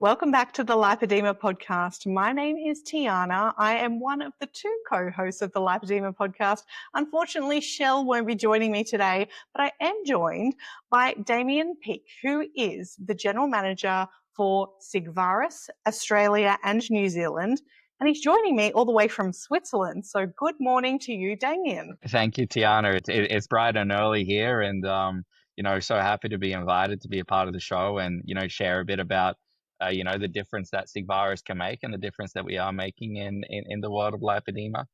Welcome back to the Lipoedema podcast. My name is Tiana. I am one of the two co-hosts of the Lipoedema podcast. Unfortunately, Shell won't be joining me today, but I am joined by Damien Peak, who is the general manager for Sigvaris, Australia and New Zealand. And he's joining me all the way from Switzerland. So good morning to you, Damien. Thank you, Tiana. It's bright and early here, and so happy to be invited to be a part of the show and share a bit about the difference that Sigvaris can make and the difference that we are making in the world of lipedema.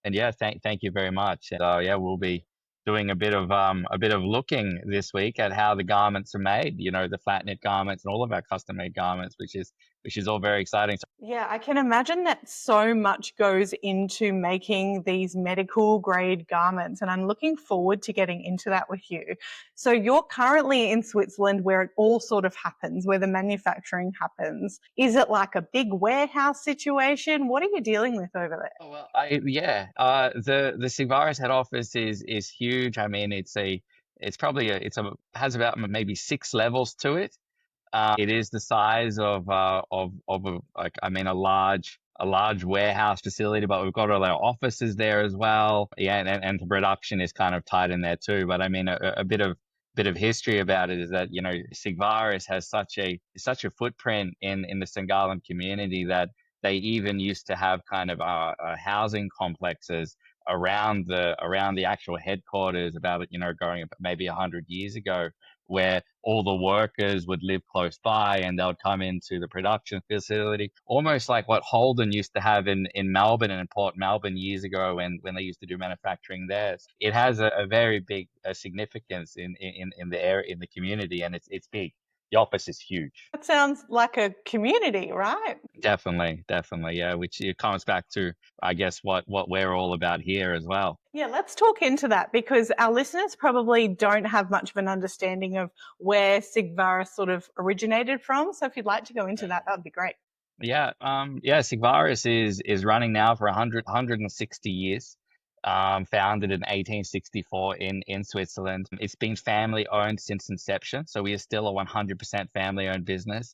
And yeah, thank you very much. And we'll be doing a bit of looking this week at how the garments are made. The flat knit garments and all of our custom made garments, which is all very exciting. Yeah, I can imagine that so much goes into making these medical grade garments, and I'm looking forward to getting into that with you. So you're currently in Switzerland where it all sort of happens, where the manufacturing happens. Is it like a big warehouse situation? What are you dealing with over there? Oh, well, the Sigvaris head office is huge. I mean, has about maybe 6 levels to it. It is the size of a large warehouse facility, but we've got all our offices there as well. Yeah, and the production is kind of tied in there too. But I mean, a bit of history about it is that Sigvaris has such a footprint in the Singalam community that they even used to have kind of housing complexes around the actual headquarters about going maybe 100 years ago, where all the workers would live close by and they would come into the production facility, almost like what Holden used to have in Melbourne and in Port Melbourne years ago when they used to do manufacturing there. It has a very big significance in the area, in the community, and it's big. The office is huge. That sounds like a community, right? Definitely, yeah, which it comes back to, I guess, what we're all about here as well. Yeah, let's talk into that because our listeners probably don't have much of an understanding of where Sigvaris sort of originated from. So if you'd like to go into that, that'd be great. Sigvaris is running now for 160 years. Founded in 1864 in Switzerland. It's been family owned since inception, so we are still a 100% family owned business,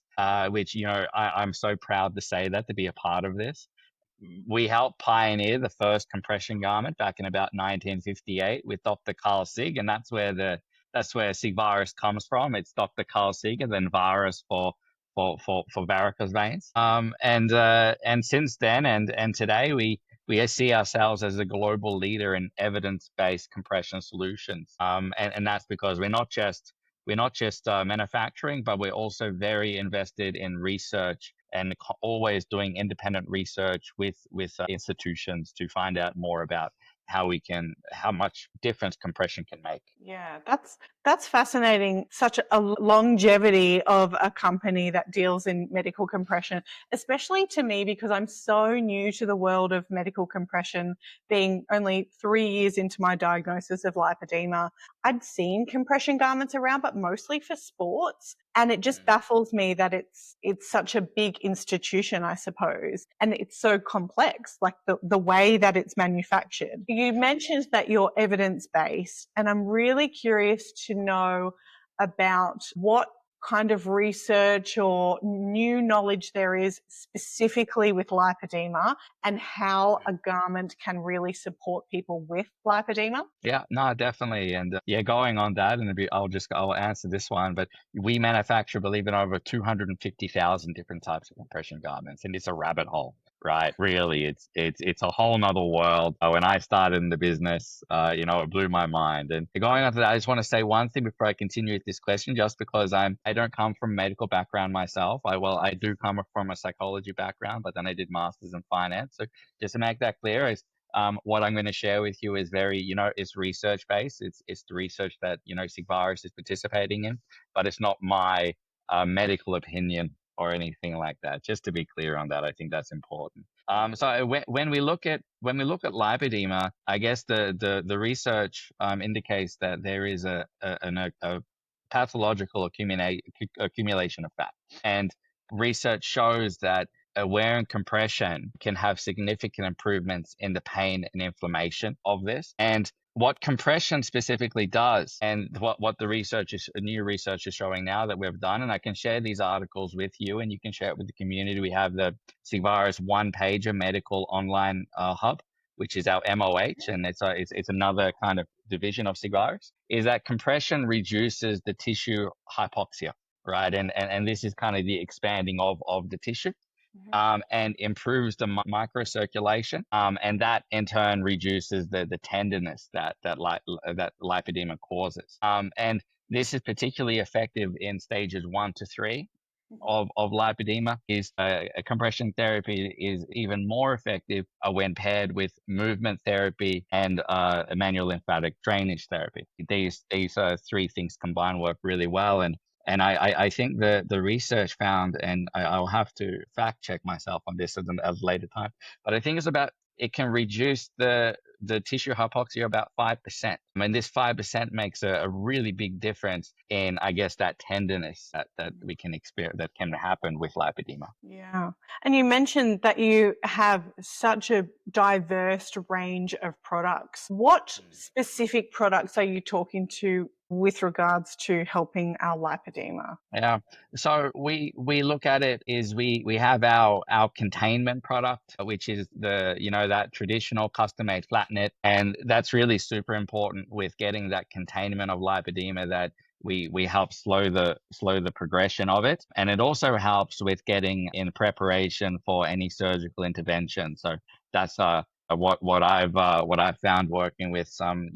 which I'm so proud to say that, to be a part of this. We helped pioneer the first compression garment back in about 1958 with Dr. Carl Sig, and that's where Sigvaris comes from. It's Dr. Carl Sig and then Varus for varicose veins. And since then and today we see ourselves as a global leader in evidence-based compression solutions. And that's because we're not just manufacturing, but we're also very invested in research and always doing independent research with institutions to find out more about how much difference compression can make. Yeah, that's fascinating. Such a longevity of a company that deals in medical compression, especially to me because I'm so new to the world of medical compression, being only 3 years into my diagnosis of lipedema. I'd seen compression garments around, but mostly for sports. And it just baffles me that it's such a big institution, I suppose, and it's so complex, like the way that it's manufactured. You mentioned that you're evidence-based, and I'm really curious to know about what kind of research or new knowledge there is specifically with lipedema and how a garment can really support people with lipedema. Yeah, no, definitely. And going on that, and I'll answer this one, but we manufacture, believe it or not, over 250,000 different types of compression garments, and it's a rabbit hole, right? Really, it's a whole nother world. When I started in the business, it blew my mind. And going on to that, I just want to say one thing before I continue with this question, just because I don't come from a medical background myself. I do come from a psychology background, but then I did masters in finance. So just to make that clear, what I'm going to share with you is it's research based. It's the research that Sigvaris is participating in, but it's not my medical opinion or anything like that. Just to be clear on that, I think that's important. So when we look at lipedema, I guess the research indicates that there is a pathological accumulation of fat, and research shows that wearing compression can have significant improvements in the pain and inflammation of this. And what compression specifically does, and what the new research is showing now that we've done, and I can share these articles with you and you can share it with the community. We have the Sigvaris one-pager medical online hub, which is our MOH, and it's another kind of division of Sigvaris, is that compression reduces the tissue hypoxia, right? And this is kind of the expanding of the tissue. And improves the microcirculation, and that in turn reduces the tenderness that lipedema causes. And this is particularly effective in stages 1 to 3 of lipedema. Is a compression therapy is even more effective when paired with movement therapy and manual lymphatic drainage therapy. These three things combined work really well, and I think the research found, and I'll have to fact check myself on this at a later time, but I think it can reduce the tissue hypoxia about 5%. I mean, this 5% makes a really big difference in, I guess, that tenderness that we can experience, that can happen with lipedema. Yeah. And you mentioned that you have such a diverse range of products. What specific products are you talking to with regards to helping our lipedema? Yeah. So we look at it is we have our containment product, which is that traditional custom-made flat net, and that's really super important with getting that containment of lipedema, that we help slow the progression of it, and it also helps with getting in preparation for any surgical intervention. So that's what I've found working with some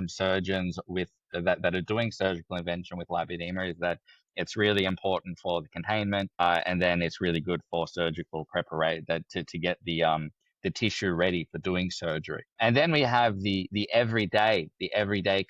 surgeons with that are doing surgical intervention with lipedema, is that it's really important for the containment, and then it's really good for surgical preparation, that to get the tissue ready for doing surgery. And then we have the everyday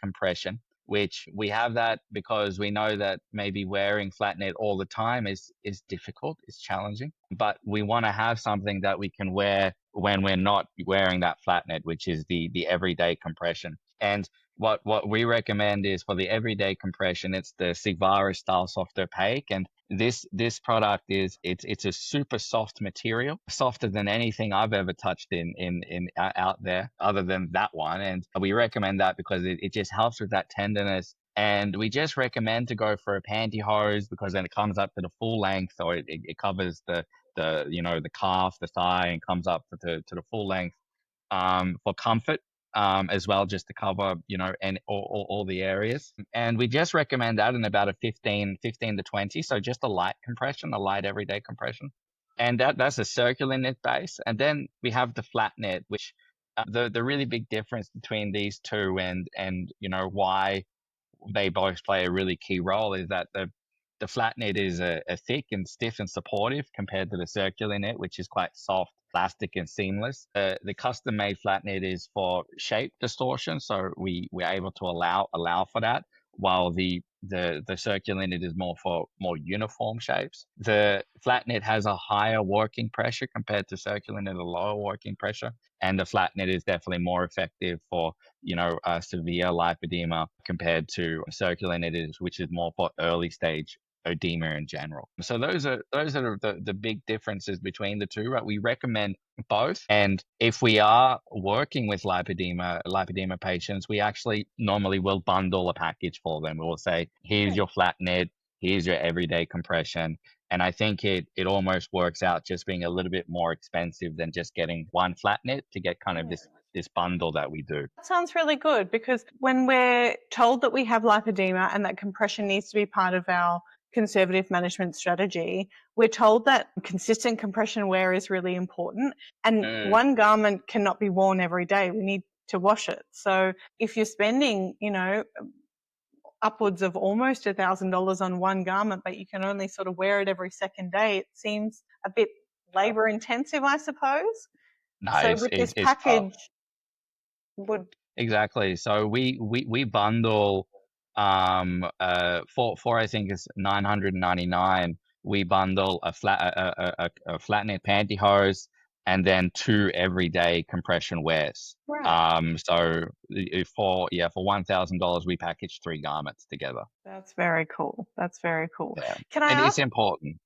compression, which we have that because we know that maybe wearing flat net all the time is difficult, it's challenging, but we want to have something that we can wear when we're not wearing that flat net, which is the everyday compression. And what we recommend is, for the everyday compression, it's the Sigvaris style soft opaque, and this product it's a super soft material, softer than anything I've ever touched in out there other than that one. And we recommend that because it just helps with that tenderness. And we just recommend to go for a pantyhose, because then it comes up to the full length, or it covers the calf, the thigh, and comes up to the full length, for comfort, as well, just to cover, and all the areas. And we just recommend that in about a 15 to 20. So just a light compression, a light everyday compression. And that's a circular knit base. And then we have the flat knit, which the really big difference between these two, and why they both play a really key role, is that the flat knit is a thick and stiff and supportive, compared to the circular knit, which is quite soft, plastic, and seamless. The custom made flat knit is for shape distortion, so we're able to allow for that, while the circular knit is more for more uniform shapes. The flat knit has a higher working pressure compared to circular knit, a lower working pressure, and the flat knit is definitely more effective for severe lipedema compared to circular knit, which is more for early stage edema in general. So those are the big differences between the two, right? We recommend both. And if we are working with lipedema patients, we actually normally will bundle a package for them. We'll say, here's your flat knit, here's your everyday compression. And I think it almost works out just being a little bit more expensive than just getting one flat knit, to get kind of this bundle that we do. That sounds really good, because when we're told that we have lipedema and that compression needs to be part of our conservative management strategy, we're told that consistent compression wear is really important, and one garment cannot be worn every day. We need to wash it. So if you're spending, upwards of almost $1,000 on one garment, but you can only sort of wear it every second day, it seems a bit labor intensive, I suppose. No, So with this package would... Exactly. So we bundle, for I think it's $999. We bundle a flat knit pantyhose, and then 2 everyday compression wears. Right. So for $1,000, we package 3 garments together. That's very cool. That's very cool. Yeah, Can I and it's ask? important.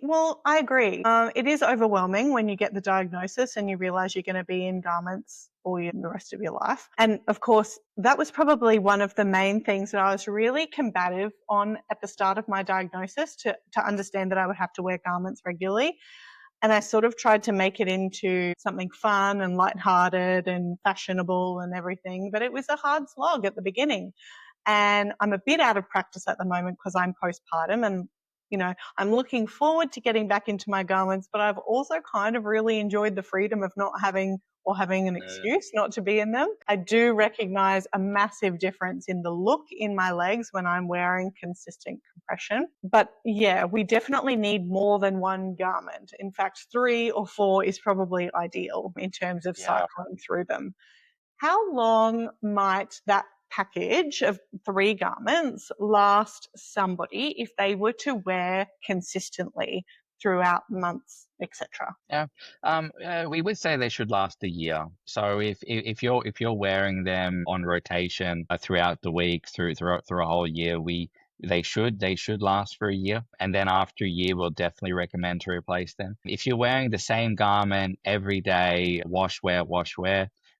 Well, I agree. It is overwhelming when you get the diagnosis and you realize you're going to be in garments the rest of your life. And of course, that was probably one of the main things that I was really combative on at the start of my diagnosis, to understand that I would have to wear garments regularly. And I sort of tried to make it into something fun and lighthearted and fashionable and everything. But it was a hard slog at the beginning. And I'm a bit out of practice at the moment because I'm postpartum, and I'm looking forward to getting back into my garments, but I've also kind of really enjoyed the freedom of not having or having an excuse not to be in them. I do recognize a massive difference in the look in my legs when I'm wearing consistent compression. But yeah, we definitely need more than one garment. In fact, 3 or 4 is probably ideal in terms of cycling through them. How long might that package of 3 garments last somebody if they were to wear consistently throughout months, etc.? We would say they should last a year. So if you're wearing them on rotation throughout the week through a whole year, they should last for a year. And then after a year, we'll definitely recommend to replace them. If you're wearing the same garment every day, wash, wear,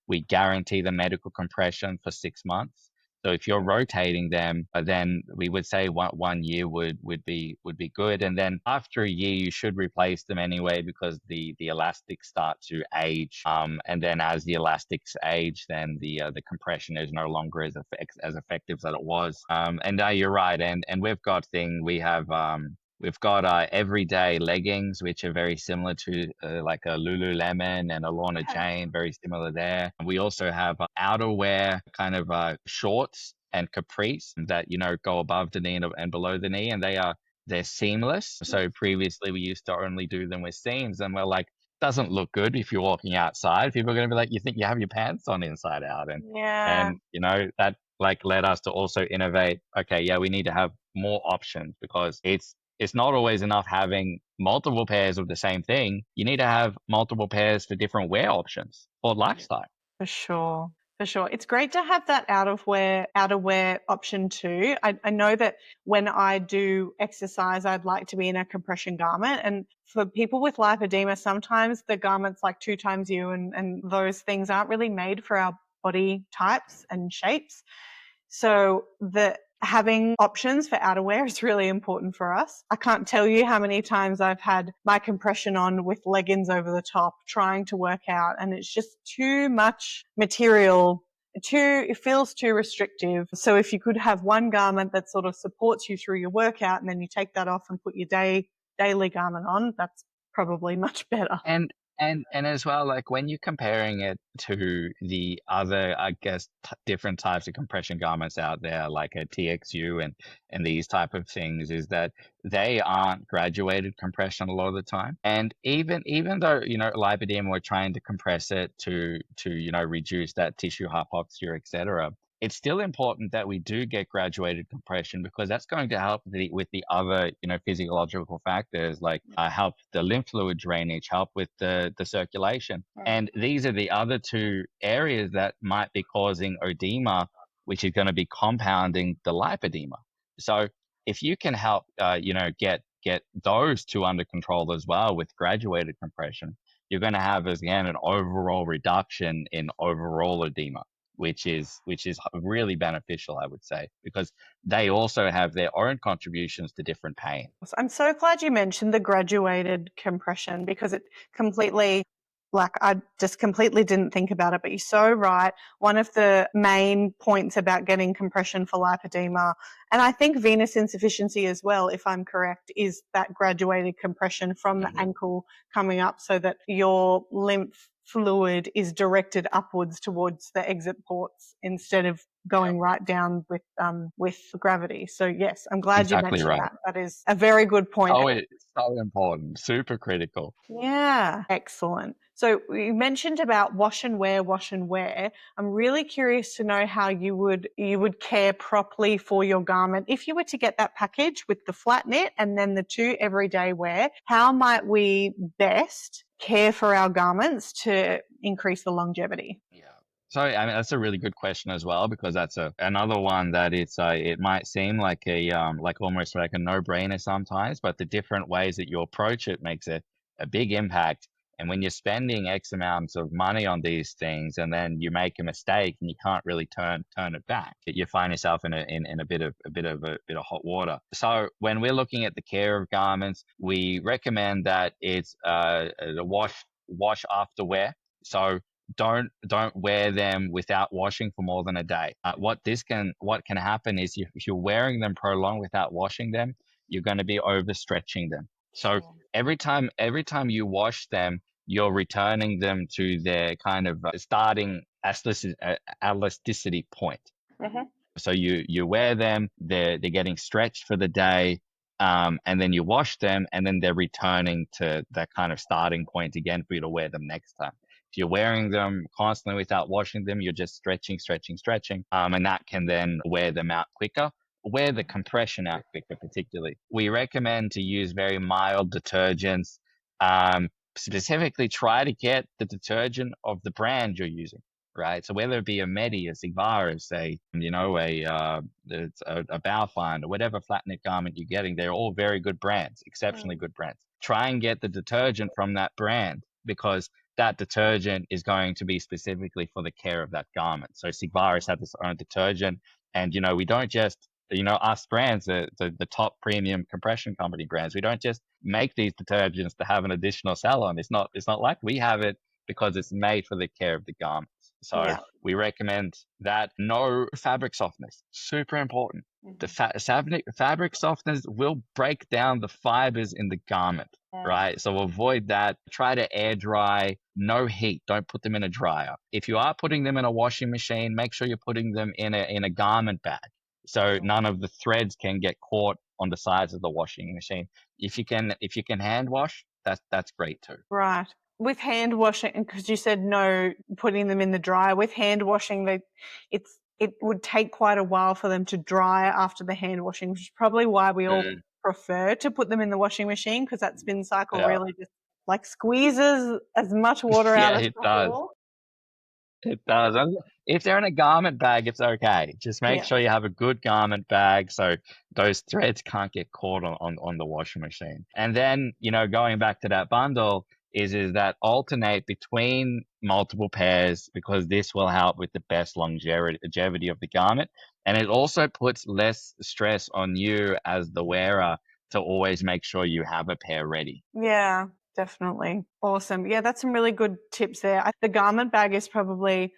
we guarantee the medical compression for 6 months. So if you're rotating them, then we would say one year would be good. And then after a year, you should replace them anyway, because the elastics start to age. And then as the elastics age, then the compression is no longer as effective as it was. And you're right. And we've got everyday leggings, which are very similar to like a Lululemon and a Lorna Jane, very similar there. We also have outerwear kind of shorts and capris that, go above the knee and below the knee, and they're seamless. So previously we used to only do them with seams, and we're like, doesn't look good if you're walking outside. People are going to be like, you think you have your pants on inside out. And that like led us to also innovate. Okay, yeah, we need to have more options, because it's not always enough having multiple pairs of the same thing. You need to have multiple pairs for different wear options or lifestyle. For sure. For sure. It's great to have that outerwear option too. I know that when I do exercise, I'd like to be in a compression garment. And for people with lipedema, sometimes the garments like 2 times you and those things aren't really made for our body types and shapes. So having options for outerwear is really important for us. I can't tell you how many times I've had my compression on with leggings over the top trying to work out, and it's just too much material. It feels too restrictive. So if you could have one garment that sort of supports you through your workout, and then you take that off and put your daily garment on, that's probably much better. And as well, like when you're comparing it to the other, I guess, different types of compression garments out there, like a TXU and these type of things, is that they aren't graduated compression a lot of the time. And even though, lipedema, we're trying to compress it to reduce that tissue hypoxia, etc., it's still important that we do get graduated compression, because that's going to help with the other, physiological factors, like help the lymph fluid drainage, help with the circulation. And these are the other 2 areas that might be causing edema, which is going to be compounding the lipedema. So if you can help, get those 2 under control as well with graduated compression, you're going to have, again, an overall reduction in overall edema, which is really beneficial, I would say, because they also have their own contributions to different pain. I'm so glad you mentioned the graduated compression, because it completely, I just completely didn't think about it, but you're so right. One of the main points about getting compression for lipedema, and I think venous insufficiency as well, if I'm correct, is that graduated compression from the ankle coming up, so that your lymph fluid is directed upwards towards the exit ports instead of going right down with gravity. So yes, I'm glad you mentioned that. That is a very good point. Oh, it's so important, super critical. Yeah, excellent. So you mentioned about wash and wear. I'm really curious to know how you would care properly for your garment if you were to get that package with the flat knit and then the 2 everyday wear. How might we best care for our garments to increase the longevity? Yeah. So, I mean, that's a really good question as well, because that's another one that it might seem like like almost like a no-brainer sometimes, but the different ways that you approach it makes a big impact. And when you're spending X amounts of money on these things, and then you make a mistake and you can't really turn it back, you find yourself in a bit of hot water. So when we're looking at the care of garments, we recommend that it's a wash after wear. So don't wear them without washing for more than a day. What can happen is, if you're wearing them prolonged without washing them, you're going to be overstretching them. So Sure. every time you wash them, you're returning them to their kind of starting elasticity point. Hmm. So you wear them, they're getting stretched for the day, and then you wash them, and then they're returning to that kind of starting point again for you to wear them next time. If you're wearing them constantly without washing them, you're just stretching, and that can then wear them out quicker. Wear the compression out quicker, particularly. We recommend to use very mild detergents. Specifically, try to get the detergent of the brand you're using, right? So whether it be a Medi, a Sigvaris, it's a Baufind, or whatever flat knit garment you're getting, they're all very good brands, exceptionally good brands. Try and get the detergent from that brand, because that detergent is going to be specifically for the care of that garment. So Sigvaris has its own detergent, and we don't just us brands, the top premium compression company brands, we don't just make these detergents to have an additional sell on. It's not like we have it, because it's made for the care of the garments. So Yeah. we recommend that. No fabric softeners, super important. The fabric softeners will break down the fibers in the garment, right? So avoid that. Try to air dry, no heat. Don't put them in a dryer. If you are putting them in a washing machine, make sure you're putting them in a garment bag, so none of the threads can get caught on the sides of the washing machine. If you can hand wash, that's great too. Right. With hand washing, because you said no putting them in the dryer, with hand washing, it would take quite a while for them to dry after the hand washing, which is probably why we all prefer to put them in the washing machine, because that spin cycle Yeah. really just like squeezes as much water out Yeah, as it does. possible. It does. If they're in a garment bag, it's okay. Just make Yeah. sure you have a good garment bag, so those threads can't get caught on the washing machine. And then, going back to that bundle, is that alternate between multiple pairs, because this will help with the best longevity of the garment. And it also puts less stress on you as the wearer to always make sure you have a pair ready. Yeah, definitely. Awesome. Yeah, that's some really good tips there. The garment bag is probably,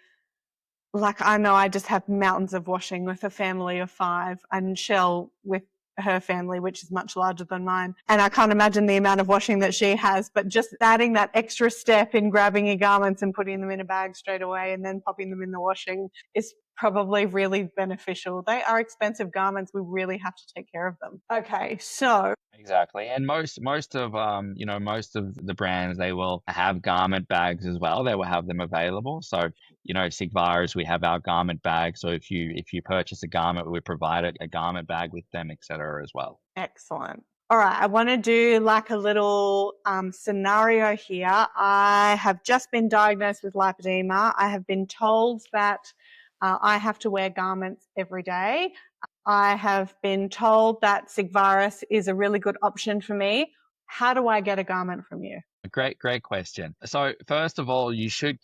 like, I know I just have mountains of washing with a family of 5, and Shell with her family, which is much larger than mine. And I can't imagine the amount of washing that she has, but just adding that extra step in grabbing your garments and putting them in a bag straight away and then popping them in the washing is probably really beneficial. They are expensive garments. We really have to take care of them. Okay, so Exactly. And most of the brands, they will have garment bags as well. They will have them available. So, Sigvaris, we have our garment bag. So if you purchase a garment, we provide a garment bag with them, etc. as well. excellent. All right, I want to do like a little scenario here. I have just been diagnosed with lipedema. I have been told that I have to wear garments every day. I have been told that Sigvaris is a really good option for me. How do I get a garment from you? Great question. So first of all, you should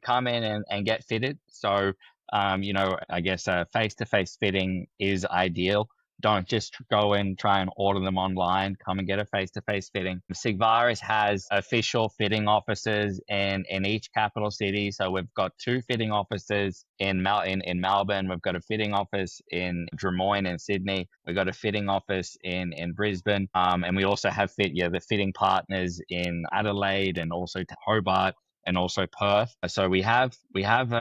come in and get fitted. So, I guess a face-to-face fitting is ideal. Don't just go and try and order them online. Come and get a face-to-face fitting. Sigvaris has official fitting offices in each capital city. So we've got 2 fitting offices in Melbourne. We've got a fitting office in Drummoyne in Sydney. We've got a fitting office in Brisbane. And we also have the fitting partners in Adelaide, and also Hobart, and also Perth. So we have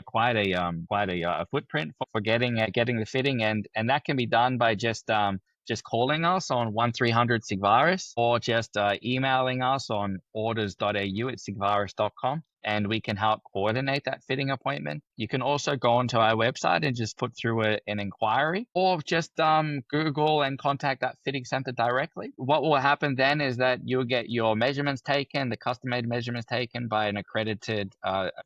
quite a footprint for getting the fitting, and that can be done by just calling us on 1300 Sigvaris, or just emailing us on orders.au@sigvaris.com. and we can help coordinate that fitting appointment. You can also go onto our website and just put through an inquiry, or just Google and contact that fitting center directly. What will happen then is that you'll get your measurements taken, the custom-made measurements taken by an accredited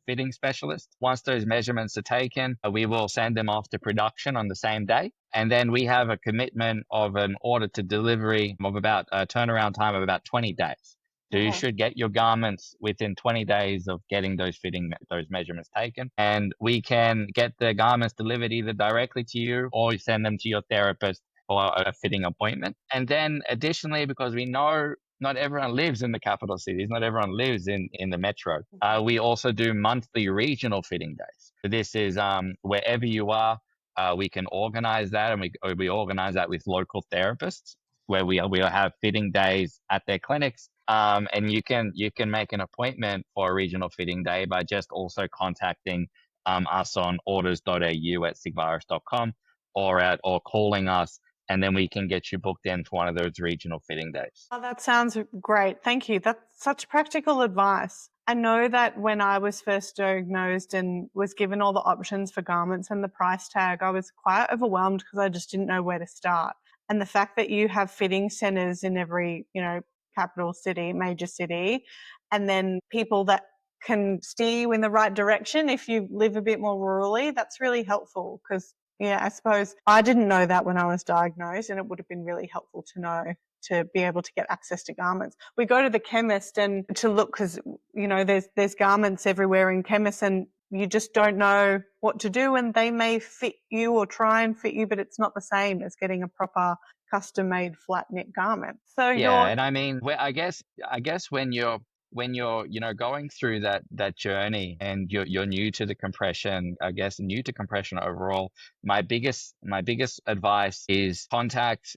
fitting specialist. Once those measurements are taken, we will send them off to production on the same day. And then we have a commitment of an order to delivery of about a turnaround time of about 20 days. So you should get your garments within 20 days of getting those measurements taken. And we can get the garments delivered either directly to you, or you send them to your therapist for a fitting appointment. And then additionally, because we know not everyone lives in the capital cities, not everyone lives in the metro, we also do monthly regional fitting days. So this is wherever you are, we can organize that, and we organize that with local therapists, where we'll have fitting days at their clinics. And you can make an appointment for a regional fitting day by just also contacting us on orders.au@sigvaris.com, or calling us, and then we can get you booked in for one of those regional fitting days. Oh, that sounds great. Thank you. That's such practical advice. I know that when I was first diagnosed and was given all the options for garments and the price tag, I was quite overwhelmed because I just didn't know where to start. And the fact that you have fitting centers in every, capital city, major city, and then people that can steer you in the right direction if you live a bit more rurally, that's really helpful. Because, I suppose I didn't know that when I was diagnosed, and it would have been really helpful to know, to be able to get access to garments. We go to the chemist and to look, because there's garments everywhere in chemists, and you just don't know what to do, and they may fit you or try and fit you, but it's not the same as getting a proper custom-made flat knit garment. So and I mean, I guess when you're going through that journey, and you're new to the compression, new to compression overall, my biggest advice is contact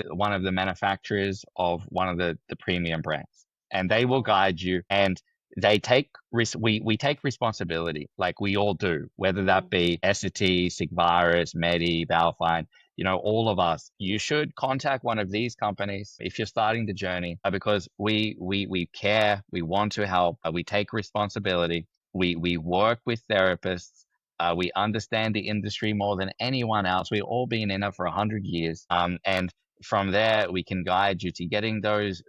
one of the manufacturers of one of the premium brands, and they will guide you. And we take responsibility, like we all do, whether that be Essity, Sigvaris, Medi, Balfine, all of us. You should contact one of these companies if you're starting the journey, because we care, we want to help, we take responsibility, we work with therapists. We understand the industry more than anyone else. We've all been in it for 100 years. And from there, we can guide you to getting those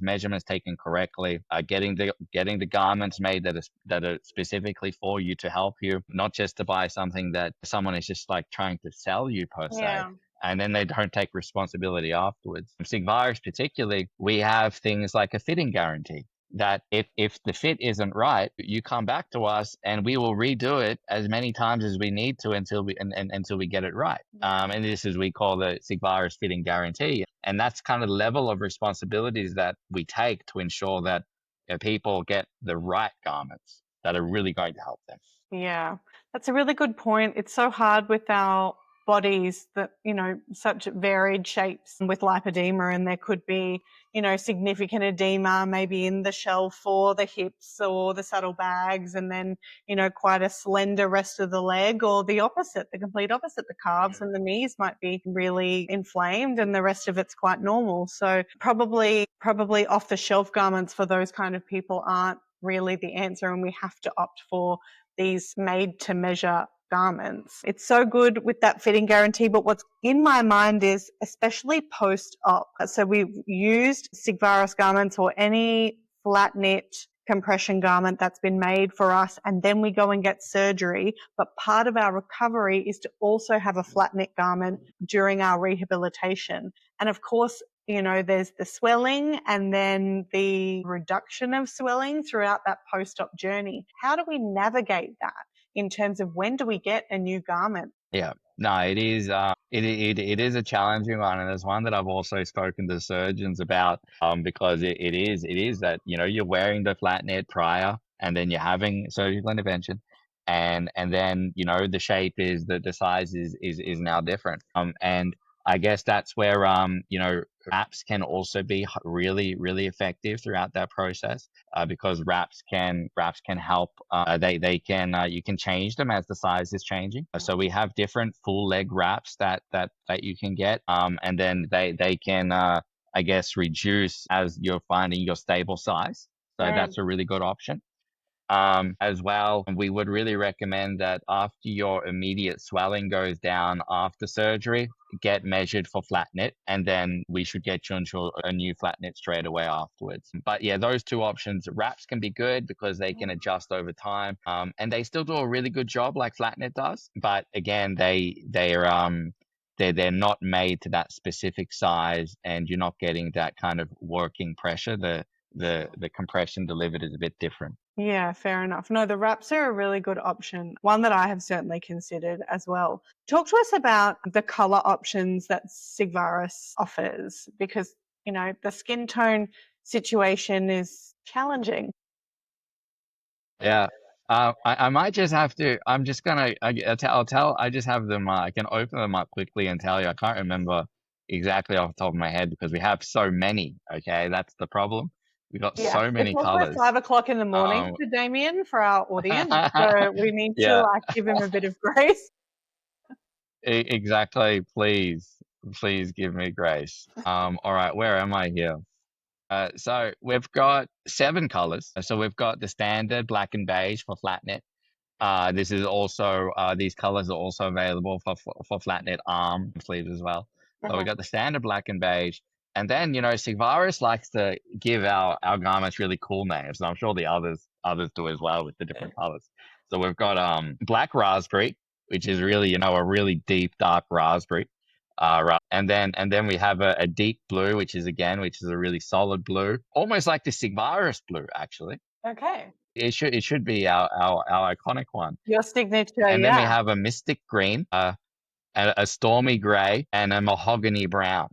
measurements taken correctly, getting the garments made that are specifically for you, to help you, not just to buy something that someone is just like trying to sell you per se. And then they don't take responsibility afterwards. Sigvaris particularly, we have things like a fitting guarantee, that if the fit isn't right, you come back to us and we will redo it as many times as we need to until we get it right. And this is, we call the Sigvaris fitting guarantee. And that's kind of the level of responsibilities that we take to ensure that people get the right garments that are really going to help them. Yeah, that's a really good point. It's so hard with our bodies that, such varied shapes with lipedema, and there could be, significant edema maybe in the shelf or the hips or the saddlebags, and then, quite a slender rest of the leg, or the opposite, the complete opposite. The calves and the knees might be really inflamed and the rest of it's quite normal. So probably off the shelf garments for those kind of people aren't really the answer, and we have to opt for these made to measure garments. It's so good with that fitting guarantee, but what's in my mind is especially post-op. So we've used Sigvaris garments or any flat knit compression garment that's been made for us, and then we go and get surgery. But part of our recovery is to also have a flat knit garment during our rehabilitation. And of course, there's the swelling and then the reduction of swelling throughout that post-op journey. How do we navigate that in terms of when do we get a new garment? Yeah, no, it is. It is a challenging one, and it's one that I've also spoken to surgeons about. Because it is that you're wearing the flat net prior, and then you're having surgical intervention, and then the shape is the size is now different. And I guess that's where wraps can also be really, really effective throughout that process, because wraps can help. They can you can change them as the size is changing. So we have different full leg wraps that you can get, and then they can I guess reduce as you're finding your stable size. So that's a really good option. As well, we would really recommend that after your immediate swelling goes down after surgery, get measured for flat knit, and then we should get you into a new flat knit straight away afterwards. But yeah, those two options, wraps can be good because they can adjust over time, and they still do a really good job like flat knit does. But again, they're not made to that specific size, and you're not getting that kind of working pressure. The compression delivered is a bit different. Yeah, fair enough. No, the wraps are a really good option, one that I have certainly considered as well. Talk to us about the color options that Sigvaris offers, because, the skin tone situation is challenging. Yeah. I might just have to. I'm just gonna. I'll tell. I just have them. I can open them up quickly and tell you. I can't remember exactly off the top of my head because we have so many. Okay, that's the problem. We got Yeah, so it's many also colors. 5 o'clock in the morning Um, for Damien, for our audience, so we need to yeah, give him a bit of grace. exactly. Please give me grace. All right, where am I here? So we've got 7 colors. So we've got the standard black and beige for flat knit. This is also these colors are also available for flat knit arm sleeves as well. So we got the standard black and beige, and then Sigvaris likes to give our garments really cool names, and I'm sure the others do as well with the different colors. So we've got black raspberry, which is really a really deep dark raspberry. And then we have a deep blue, which is a really solid blue, almost like the Sigvaris blue actually. Okay. It should be our iconic one. Your signature, And then we yeah. have a mystic green, a stormy gray, and a mahogany brown.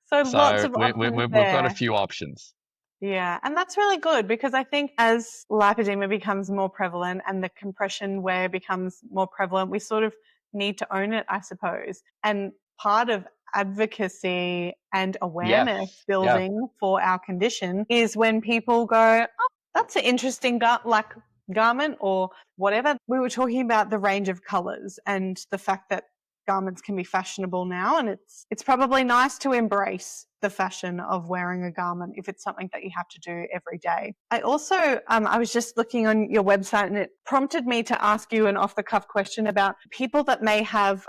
So lots So of options we've got a there. few options. Yeah, and that's really good, because I think as lipedema becomes more prevalent and the compression wear becomes more prevalent, we sort of need to own it, I suppose. And part of advocacy and Yes. awareness Yeah. building for our condition is when people go, "Oh, that's an interesting garment," or whatever. We were talking about the range of colors and the fact that garments can be fashionable now, and it's probably nice to embrace the fashion of wearing a garment if it's something that you have to do every day. I also I was just looking on your website, and it prompted me to ask you an off the cuff question about people that may have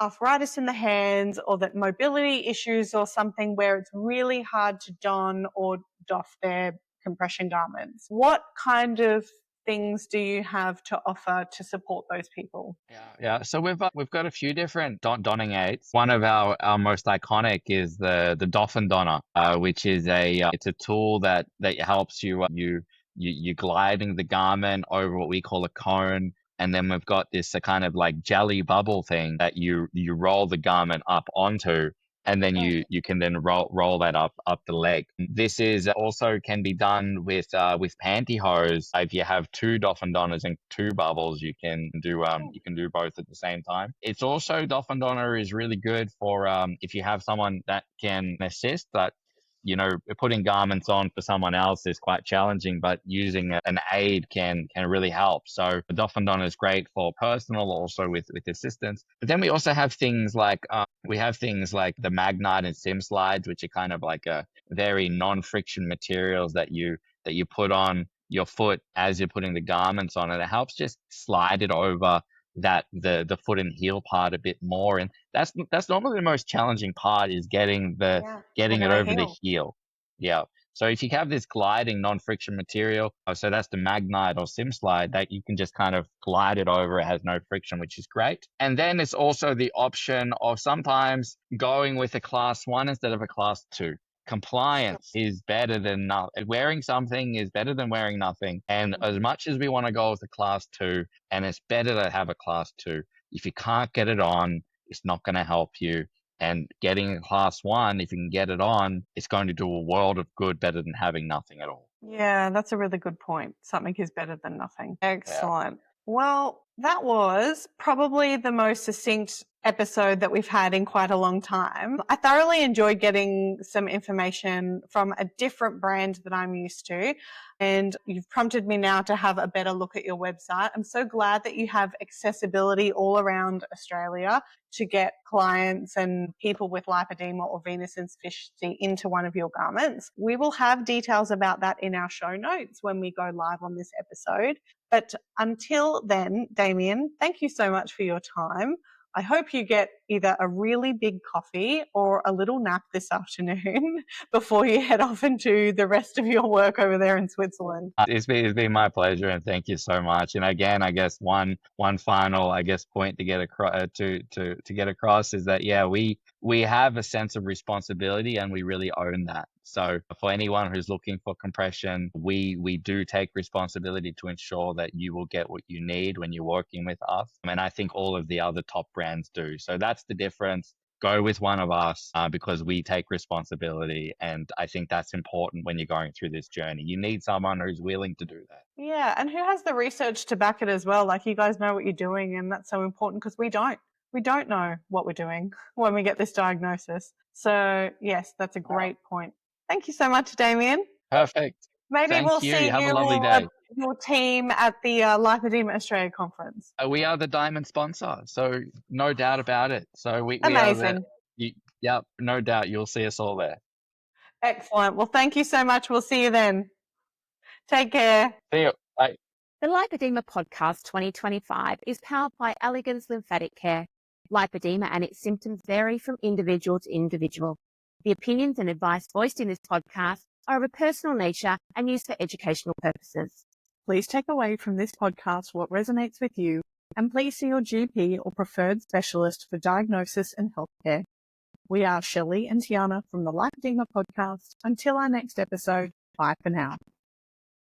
arthritis in the hands, or that mobility issues or something, where it's really hard to don or doff their compression garments. What kind of things do you have to offer to support those people? Yeah. So we've got a few different donning aids. One of our most iconic is the Dolphin Donner, which is it's a tool that helps you gliding the garment over what we call a cone. And then we've got this kind of like jelly bubble thing that you roll the garment up onto, and then you can then roll that up the leg. This is also can be done with pantyhose. If you have 2 Dolphin Donners and 2 bubbles, you can do both at the same time. It's also Dolphin Donner is really good for if you have someone that can assist, but putting garments on for someone else is quite challenging, but using an aid can really help. So the Dolphin Donner is great for personal, also with assistance. But then we also have things like the Magnite and Sim Slides, which are kind of like a very non-friction materials that you put on your foot as you're putting the garments on, and it helps just slide it over the foot and heel part a bit more. And that's normally the most challenging part, is getting Over it the over the hill. heel. Yeah. So if you have this gliding non-friction material, so that's the Magnite or Sim Slide, that you can just kind of glide it over. It has no friction, which is great. And then it's also the option of sometimes going with a class 1 instead of a class 2. Compliance is better than nothing. Wearing something is better than wearing nothing. And as much as we want to go with a class 2, and it's better to have a class 2, if you can't get it on, it's not going to help you. And getting a class 1, if you can get it on, it's going to do a world of good, better than having nothing at all. Yeah, that's a really good point. Something is better than nothing. Yeah. Excellent. Well, That was probably the most succinct episode that we've had in quite a long time. I thoroughly enjoyed getting some information from a different brand that I'm used to, and you've prompted me now to have a better look at your website. I'm so glad that you have accessibility all around Australia to get clients and people with lipedema or venous insufficiency into one of your garments. We will have details about that in our show notes when we go live on this episode. But until then, Damien, thank you so much for your time. I hope you get either a really big coffee or a little nap this afternoon before you head off into the rest of your work over there in Switzerland. It's been my pleasure, and thank you so much. And again, I guess one final, I guess, point to get across to get across is that we have a sense of responsibility, and we really own that. So for anyone who's looking for compression, we do take responsibility to ensure that you will get what you need when you're working with us. And I think all of the other top brands do. So that's the difference. Go with one of us because we take responsibility. And I think that's important when you're going through this journey. You need someone who's willing to do that. Yeah, and who has the research to back it as well. Like, you guys know what you're doing, and that's so important because we don't. We don't know what we're doing when we get this diagnosis. So yes, that's a great point. Thank you so much, Damien. Perfect. Maybe Thank we'll you. see Have a you lovely or day. your team at the Lipoedema Australia conference. We are the diamond sponsor, so no doubt about it. So we are Amazing. yep, no doubt you'll see us all there. Excellent. Well, thank you so much. We'll see you then. Take care. See you. Bye. The Lipoedema Podcast 2025 is powered by Elegance Lymphatic Care. Lipoedema and its symptoms vary from individual to individual. The opinions and advice voiced in this podcast are of a personal nature and used for educational purposes. Please take away from this podcast what resonates with you, and please see your GP or preferred specialist for diagnosis and healthcare. We are Shelley and Tiana from the Lipoedema Podcast. Until our next episode, bye for now.